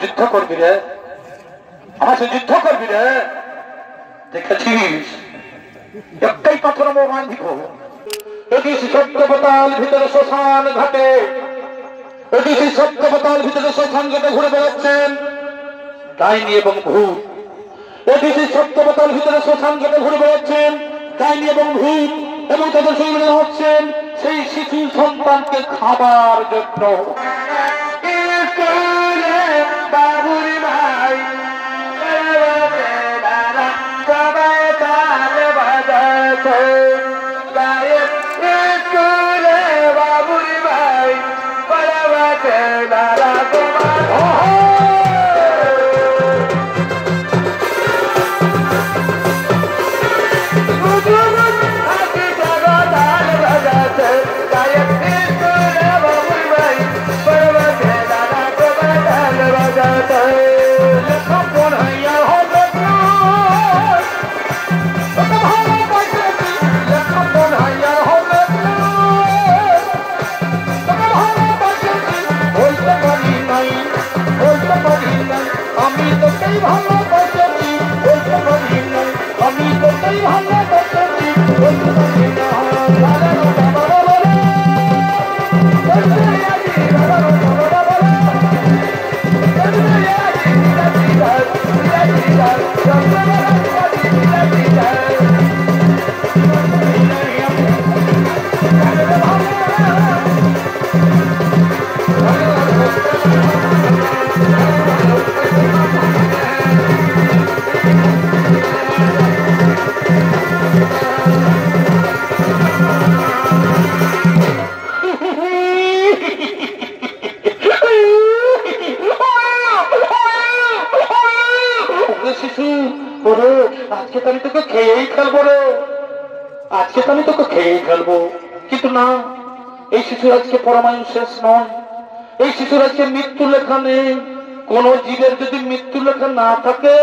যুদ্ধ করবি রে, আমার সঙ্গে যুদ্ধ করবি রে। দেখেছিস একটাই পাথর আমার বাঁধিব। এদিকে সত্যবতাল ভিতরে শ্মশান ঘাটে, এদিকে সত্যবতাল ভিতরে শ্মশান ঘাটে ঘুরে বেড়াচ্ছেন ডাইনি এবং ভূত। এদিকে সত্যবতাল ভিতরে শ্মশান ঘাটে ঘুরে বেড়াচ্ছেন ডাইনি এবং ভূত, এবং তাদের সঙ্গে হচ্ছেন সেই শিশু সন্তানকে খাবার জন্য। বাবুর ভাই সবাই তাল বাজাচ্ছে, বাবুর ভাই বাজাচ্ছে দাদা তোমার। আমি তো সেই ভালো বাসি, বলতে পারি না আমি তো সেই ভালো বাসি, বলতে পারি না। আজকে তো আমি তোকে খেয়েই ফেলবো রে, আজকে তো আমি তোকে খেয়েই ফেলবো। কিন্তু না, এই শিশুর আজকে পরমায়ু শেষ নয়, এই শিশুর আজকে মৃত্যু লেখা নেই। কোন জীবের যদি মৃত্যু লেখা না থাকে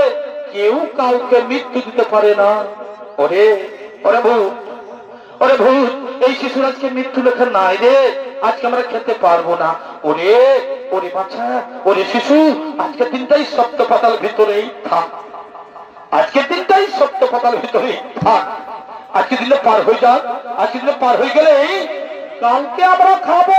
কেউ কাউকে মৃত্যু দিতে পারে না। ওরে ওরে ভূত, ওরে ভূত, এই শিশুর আজকে মৃত্যু লেখা নাই রে, আজকে আমরা খেতে পারবো না। ওরে ওরে বাচ্চা, ওরে শিশু, আজকের দিনটাই সপ্ত পাতাল ভিতরেই থাক, আজকের দিনটাই সপ্ত পাতাল ভিতরেই থাক। আজকে দিনে পার হয়ে যাক, আজকে দিনে পার হয়ে গেলে কালকে আমরা খাবো।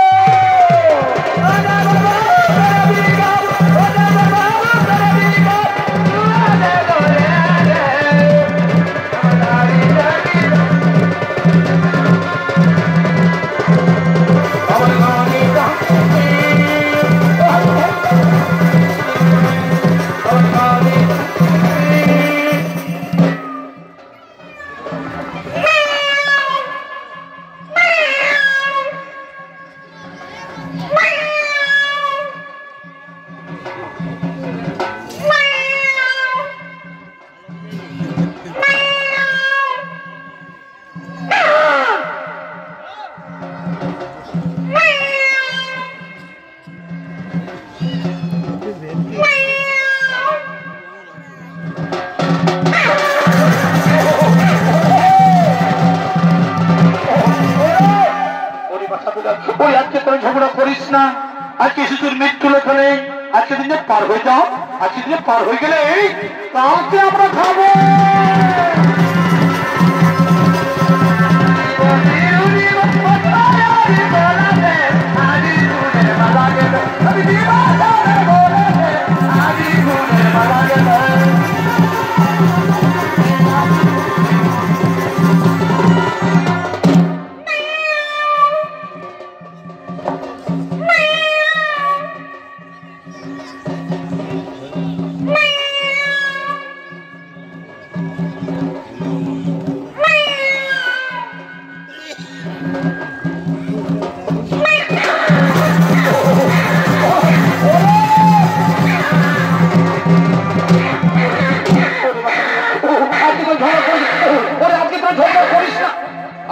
ঝগড়া করিস না, আজকে শিশুর মৃত্যু লেখা নেই, আজকে দিনে পার হয়ে যাও, আজকে দিনে পার হয়ে গেলে কালকে আমরা খাবো।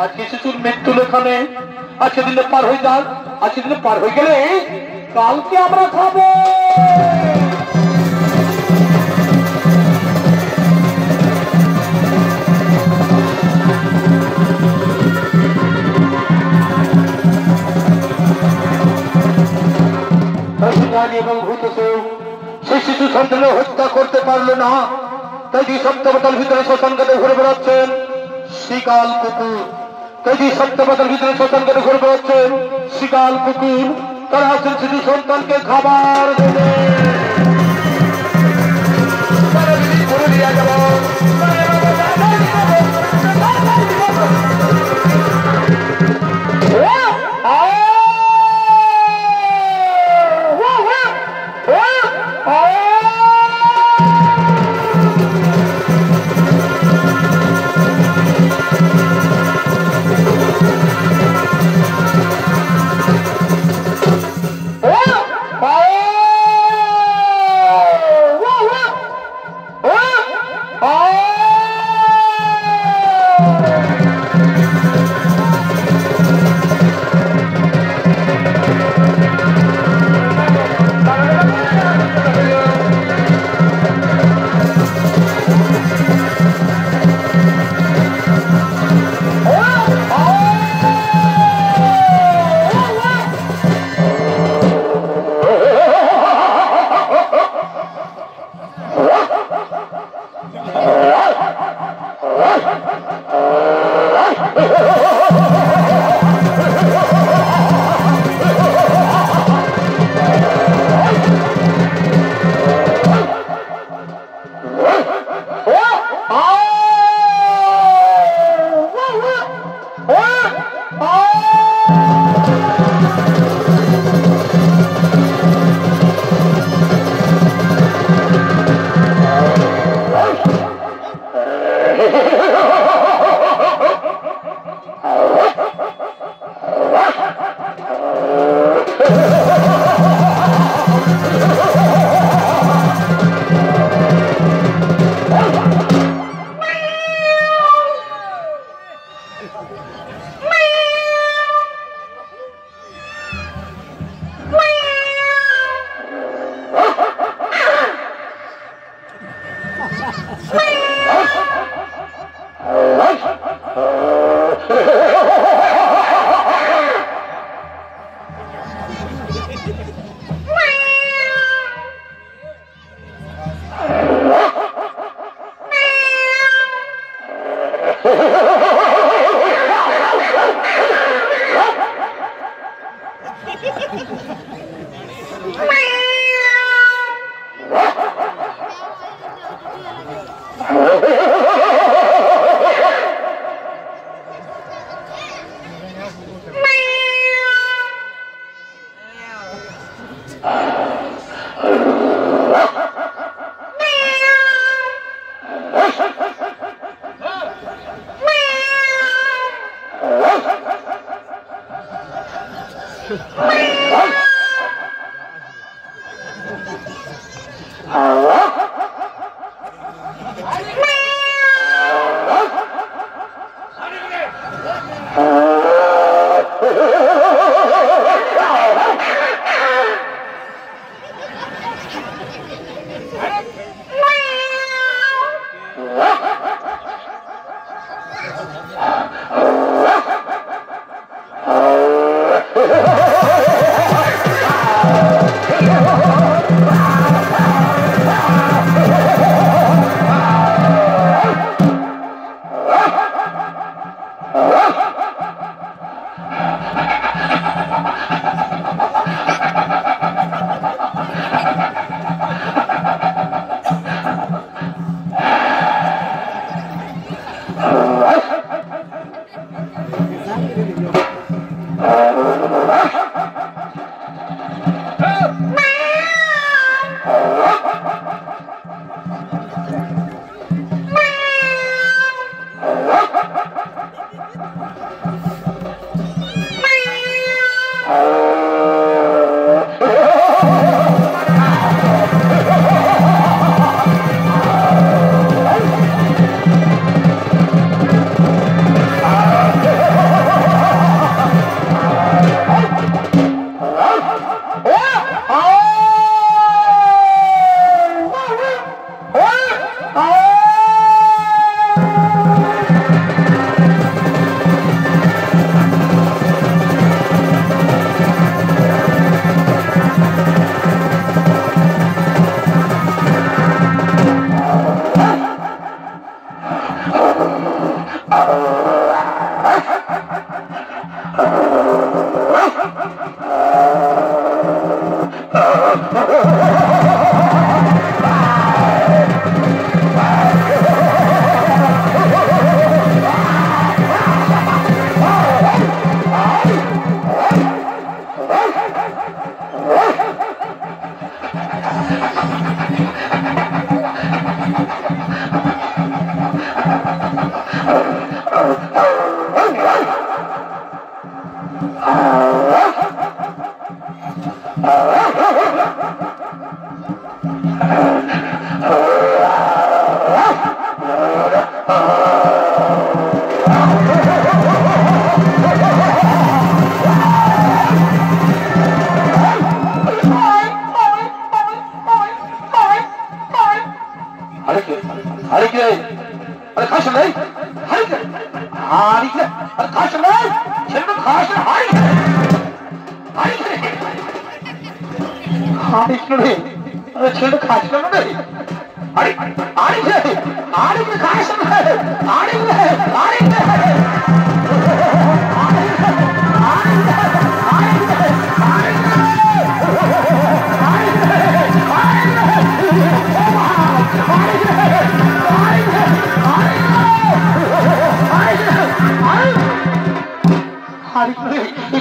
আজকে শিশুর মৃত্যু লেখানে আজকে দিনে পার হয়ে যাক, আজকে দিনে পার হয়ে গেলে কালকে আমরা খাবো। এবং ভূতেও সেই শিশু সন্তানের হত্যা করতে পারলো না, তাই যে সপ্তাহতার ভিতরে শ্মশান ঘাটে ঘুরে বেড়াচ্ছেন শিকাল কুকুর। তাই যে সপ্তাহতার ভিতরে শ্মশান ঘাটে ঘুরে বেড়াচ্ছেন শিকাল কুকুর, তারা আছেন শিশু সন্তানকে খাবার দেবে।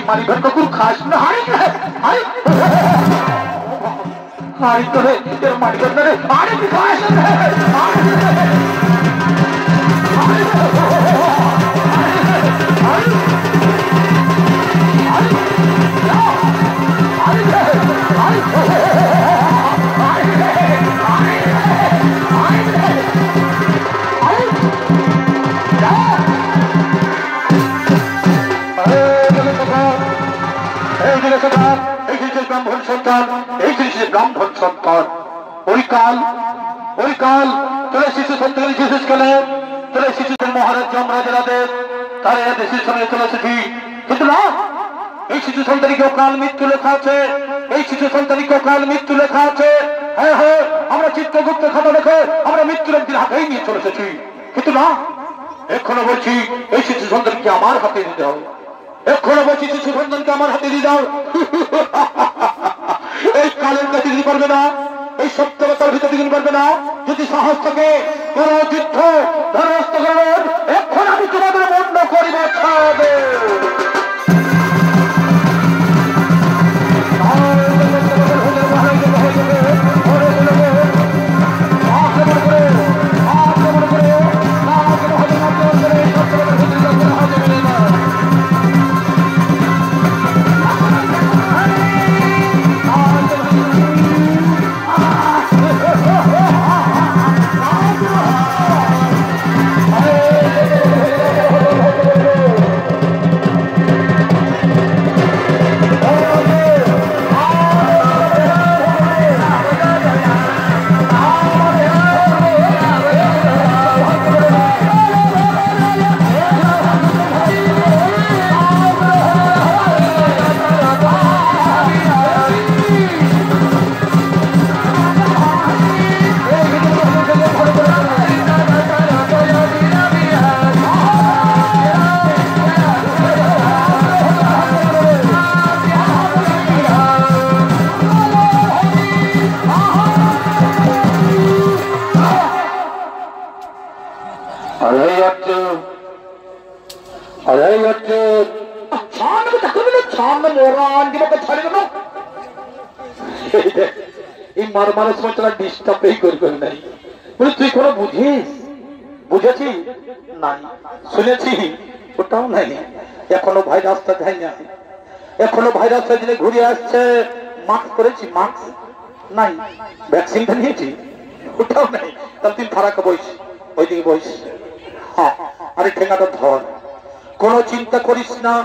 मालिक कुकुर खास ना हारी हारी तो है तेरे मालिक ने हारी भी खास ব্রাহ্মণ সন্তান এই জিনিসের ব্রাহ্মণ সন্তান ওই কাল তোরা শিশু সন্তান শিশুকালে তোরা শিশুদের মহারাজ যমরাজের আদেশ তারা দেশের সঙ্গে চলে এসেছি কিন্তু না এই শিশু সন্তানকে অকাল মৃত্যু লেখা আছে এই শিশু সন্তানকে অকাল মৃত্যু লেখা আছে হ্যাঁ হ্যাঁ আমরা চিত্রগুপ্ত খাতা দেখে আমরা মৃত্যুর একদিন হাতেই নিয়ে চলে এসেছি কিন্তু না এখনো বলছি এই শিশু সন্তানকে আমার হাতে দিতে হবে এখনো বলছি শিশু সন্তানকে আমার হাতে দিয়ে দাও এই কালের কাছে দিতে পারবে না এই সত্যতার ভিতরে দিতে পারবে না যদি সাহস থাকে কোন যুদ্ধ ধর্মস্থ করার এখন আমি তোমাদের বন্ধ করিব ছাড়বে মারার সময় তোরা ডিস্টার্বই করবেন নাই বলে তুই কোনো বুঝিস বুঝেছি নাই শুনেছি ওটাও নাই এখনো ভাই রাস্তা যায় না এখনো ভাই রাস্তা দিনে ঘুরে আসছে মাস্ক করেছি মাস্ক নাই ভ্যাকসিনটা নিয়েছি ওটাও নাই তাহলে তুই ফারাকে বইস ওইদিকে বইস হ্যাঁ আরে ঠেঙ্গাটা ধর কোনো চিন্তা করিস না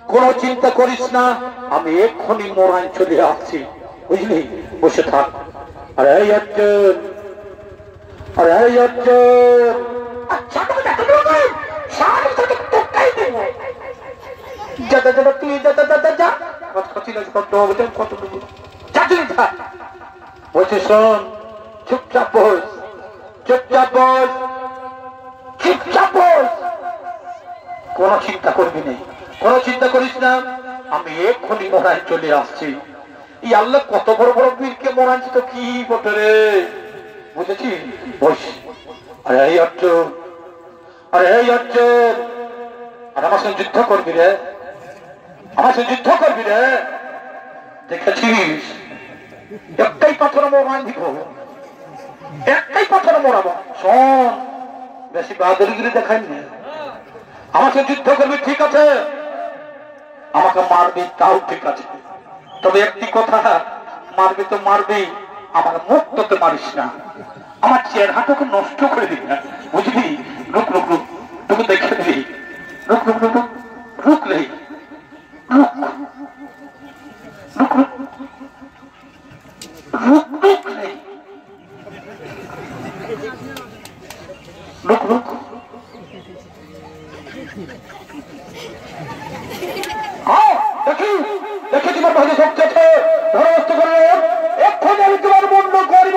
কোনো চিন্তা করিস না আমি এক্ষুনি মোরাই চলে আসছি বুঝলি বসে থাক আরে এই অর্জুন আরে এই অর্জুন বলছি শোন চুপচাপ বস চুপচাপ বস চুপচাপ বস কোনো চিন্তা করবি না কোনো চিন্তা করিস না আমি এক্ষুনি মোরাই চলে আসছি এই আল্লাহ কত বড় বড় বীরকে মরাচ্ছি তো কি বটে রে বুঝেছি বস আরে এই অর্জুন আরে এই অর্জুন আর আমার সঙ্গে যুদ্ধ করবি রে আমার সঙ্গে যুদ্ধ করবি রে দেখেছিস একটাই পাথর মোড়ান দিব একটাই পাথর মোড়াবো শোন বেশি বাহাদুরিগিরি দেখাইনি আমার সঙ্গে যুদ্ধ করবি ঠিক আছে আমাকে মারবি তাও ঠিক আছে তবে একটি কথা মারবি তো মারবি আমার মুখ তোকে মারিস না, আমার চেহারাটাকে নষ্ট করে দিবি না, বুঝলি? রুক রুক রুক, তোকে দেখে দিবি। রুক রুক রুক রুক, রুক রে, রুক রুক রুক, রুক রুক রে, রুক রুক। দেখি দেখি তোমার ভাগে সবচেয়ে ধরস্ত করলে এখন আমি তোমার মুন্ড করিব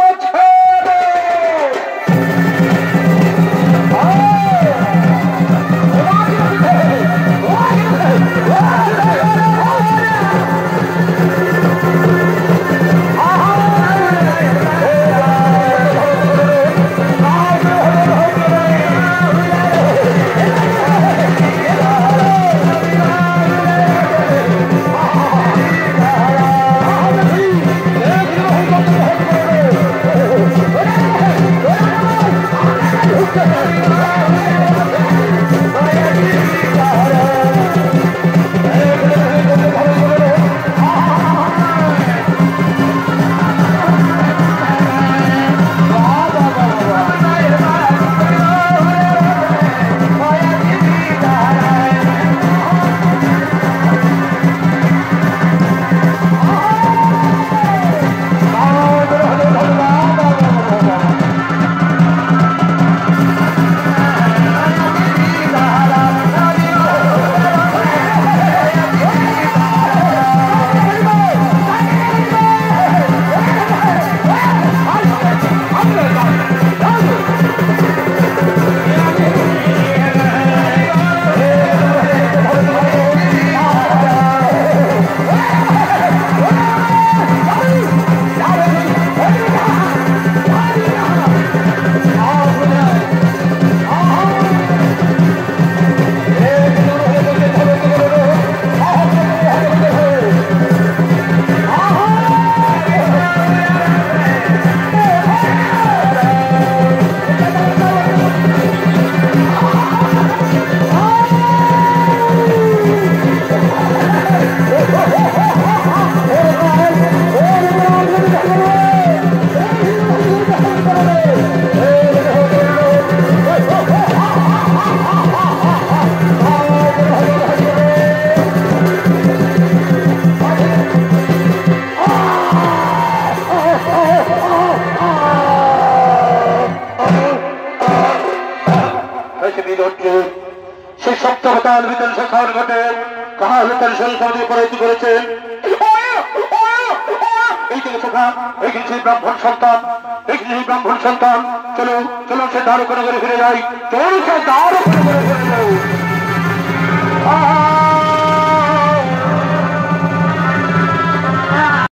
ব্রাহ্মণ সন্তান, ব্রাহ্মণ সন্তান। চলো চলো, সে দ্বার করে ফিরে যাই, চলো সে দ্বার করে